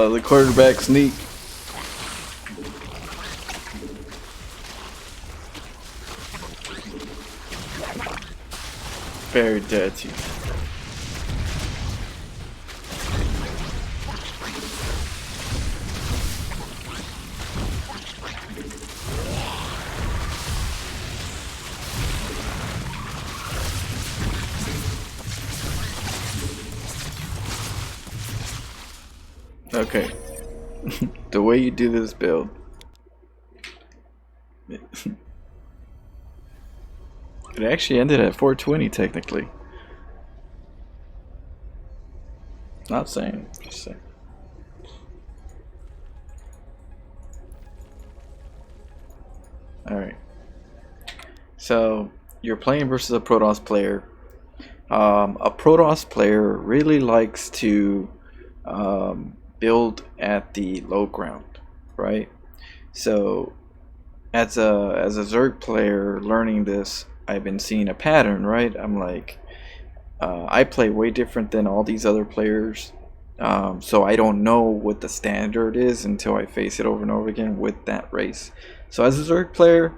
The quarterback sneak. Very dirty. Okay. The way you do this build. It actually ended at 420 technically. Not saying, just saying. Alright. So you're playing versus a Protoss player. A Protoss player really likes to build at the low ground, right? So as a Zerg player learning this, I've been seeing a pattern, right? I'm like, I play way different than all these other players, so I don't know what the standard is until I face it over and over again with that race. So as a Zerg player,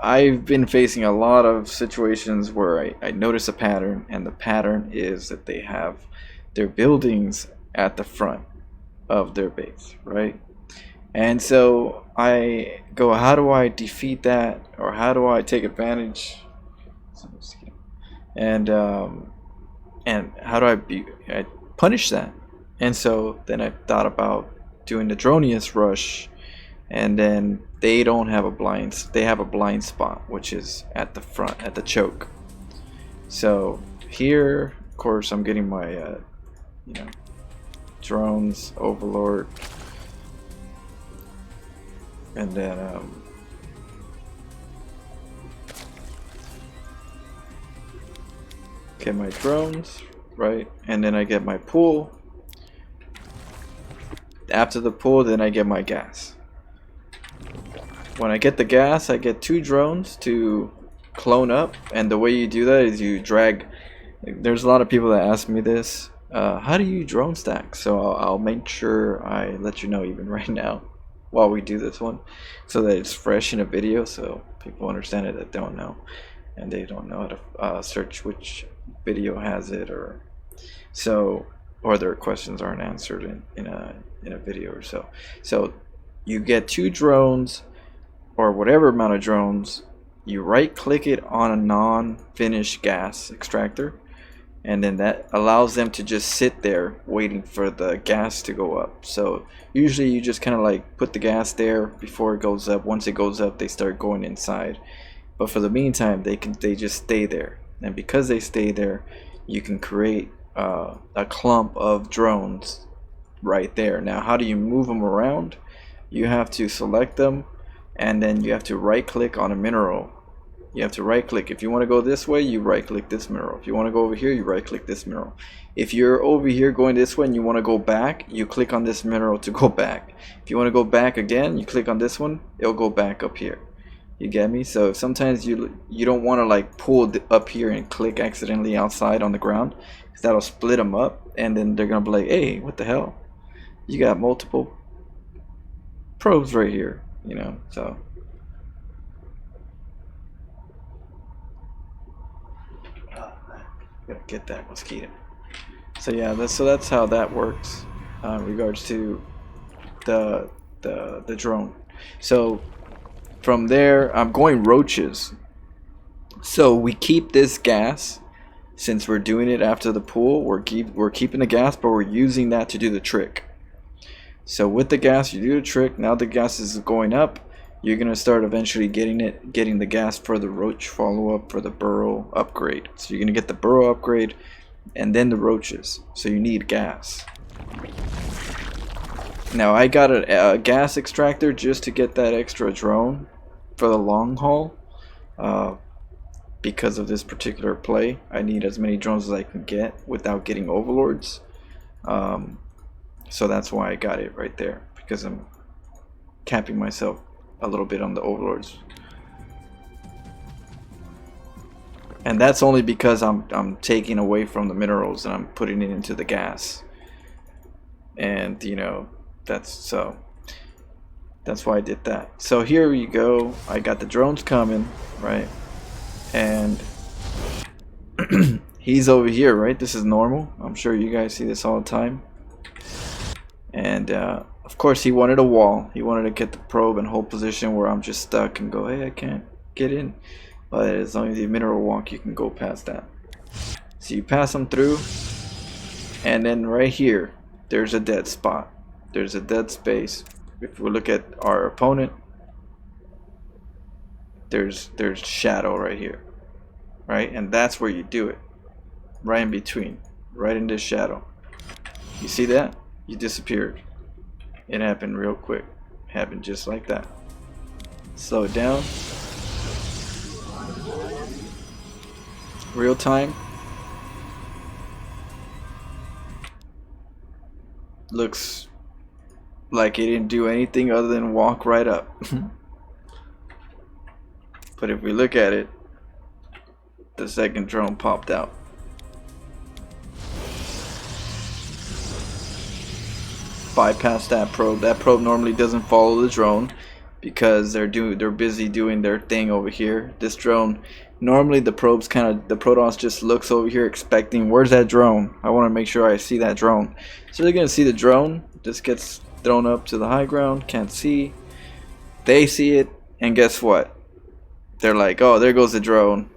I've been facing a lot of situations where I notice a pattern, and the pattern is that they have their buildings at the front of their base, right? And so I go, how do I defeat that, or how do I take advantage? And how do I punish that? And so then I thought about doing the Dronius rush, and then they don't have a blind. They have a blind spot, which is at the front, at the choke. So here, of course, I'm getting my you know, drones, Overlord, and then get my drones, right? And then I get my pool. After the pool, then I get my gas. When I get the gas, I get 2 drones to clone up, and the way you do that is you drag. There's a lot of people that ask me this. How do you drone stack? So I'll make sure I let you know even right now while we do this one, so that it's fresh in a video, so people understand it that don't know, and they don't know how to search which video has it, or their questions aren't answered in a video or so. So you get 2 drones, or whatever amount of drones. You right click it on a non-finished gas extractor, and then that allows them to just sit there waiting for the gas to go up. So usually you just kind of like put the gas there before it goes up. Once it goes up, they start going inside, but for the meantime they just stay there. And because they stay there, you can create a clump of drones right there. Now, how do you move them around? You have to select them, and then you have to right click on a mineral. You have to right click. If you want to go this way, you right click this mineral. If you want to go over here, you right click this mineral. If you're over here going this way and you want to go back, you click on this mineral to go back. If you want to go back again, you click on this one, it'll go back up here. You get me? So sometimes you don't want to like pull up here and click accidentally outside on the ground, because that'll split them up, and then they're gonna be like, hey, what the hell, you got multiple probes right here, you know. So gotta get that mosquito. So yeah, that's how that works in regards to the drone. So from there, I'm going roaches. So we keep this gas, since we're doing it after the pool. We're keeping the gas, but we're using that to do the trick. So with the gas, you do the trick. Now the gas is going up. You're gonna start eventually getting the gas for the roach follow-up, for the burrow upgrade. So you're gonna get the burrow upgrade, and then the roaches. So you need gas. Now I got a gas extractor just to get that extra drone for the long haul. Because of this particular play, I need as many drones as I can get without getting overlords. So that's why I got it right there, because I'm capping myself a little bit on the overlords. And that's only because I'm taking away from the minerals and I'm putting it into the gas. And you know, that's why I did that. So here you go. I got the drones coming, right? And he's over here, right? This is normal. I'm sure you guys see this all the time. And of course he wanted a wall. He wanted to get the probe and hold position where I'm just stuck and go, hey, I can't get in. But as long as you mineral walk, you can go past that. So you pass them through, and then right here there's a dead spot. There's a dead space. If we look at our opponent, there's shadow right here, right? And that's where you do it, right in between, right in this shadow. You see that? You disappeared. It happened real quick. It happened just like that. Slow it down. Real time. Looks like it didn't do anything other than walk right up. But if we look at it, the second drone popped out. Bypass that probe. That probe normally doesn't follow the drone because they're busy doing their thing over here. This drone, normally the Protons just looks over here expecting, where's that drone? I want to make sure I see that drone. So they're gonna see the drone. This gets thrown up to the high ground. Can't see. They see it, and guess what? They're like, oh, there goes the drone.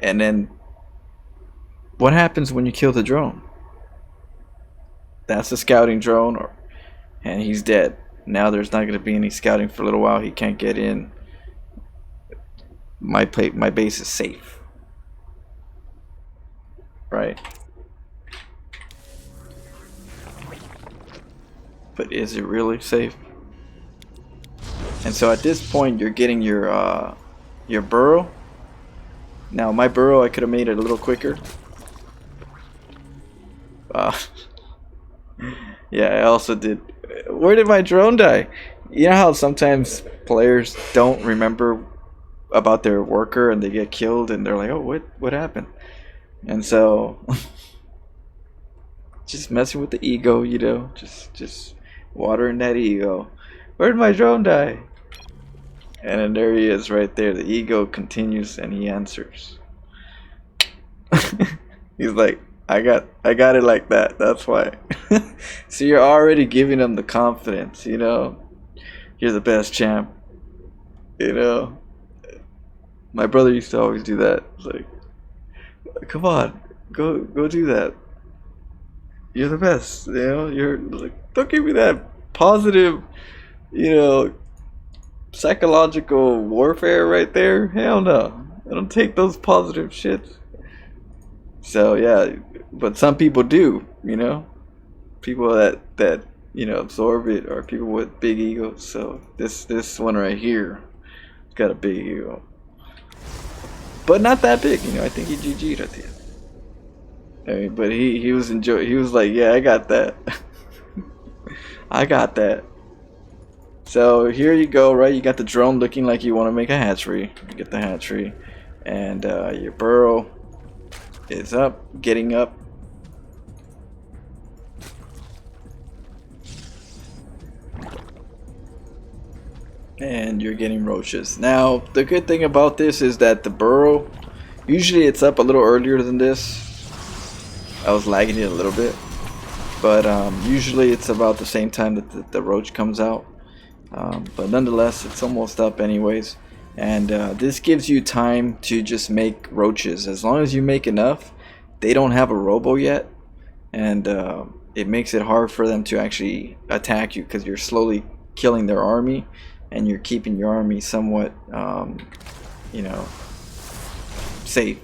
And then what happens when you kill the drone? That's a scouting drone, and he's dead. Now there's not going to be any scouting for a little while. He can't get in. My base is safe, right? But is it really safe? And so at this point, you're getting your burrow. Now my burrow, I could have made it a little quicker. Yeah, I also did. Where did my drone die? You know how sometimes players don't remember about their worker and they get killed and they're like, oh, what happened? And so just messing with the ego, you know, just watering that ego. Where did my drone die? And then there he is right there. The ego continues and he answers. He's like, I got it like that. That's why. So you're already giving them the confidence, you know. You're the best champ. You know. My brother used to always do that. It's like, come on, go do that. You're the best. You know. You're like, don't give me that positive, you know, psychological warfare right there. Hell no. I don't take those positive shits. So yeah, but some people do, you know. People that you know absorb it are people with big egos. So this one right here has got a big ego, but not that big, you know. I think he GG'd at the end. I mean, but he was He was like, yeah, I got that. I got that. So here you go, right? You got the drone looking like you want to make a hatchery. You get the hatchery, and your burrow is up, getting up. And you're getting roaches. Now, the good thing about this is that the burrow, usually it's up a little earlier than this. I was lagging it a little bit. But usually it's about the same time that the roach comes out. But nonetheless, it's almost up anyways. And this gives you time to just make roaches. As long as you make enough, they don't have a robo yet. And it makes it hard for them to actually attack you because you're slowly killing their army. And you're keeping your army somewhat, you know, safe.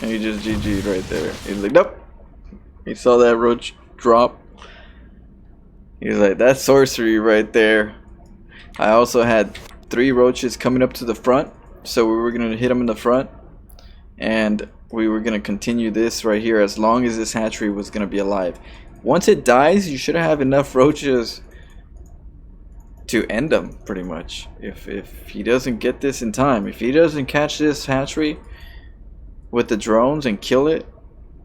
And he just GG'd right there. He's like, nope. He saw that roach drop. He's like, that's sorcery right there. I also had 3 roaches coming up to the front. So we were going to hit them in the front. And we were going to continue this right here as long as this hatchery was going to be alive. Once it dies, you should have enough roaches to end them, pretty much. If he doesn't get this in time, if he doesn't catch this hatchery with the drones and kill it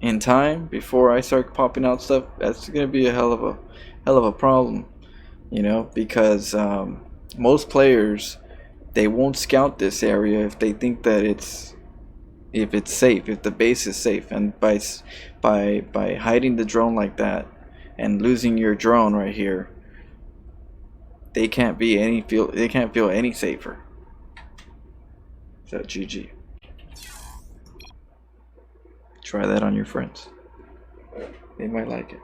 in time before I start popping out stuff, that's going to be a hell of a problem, you know, because most players, they won't scout this area if they think that it's safe, if the base is safe. And by hiding the drone like that and losing your drone right here, they can't feel any safer. So GG. Try that on your friends. They might like it.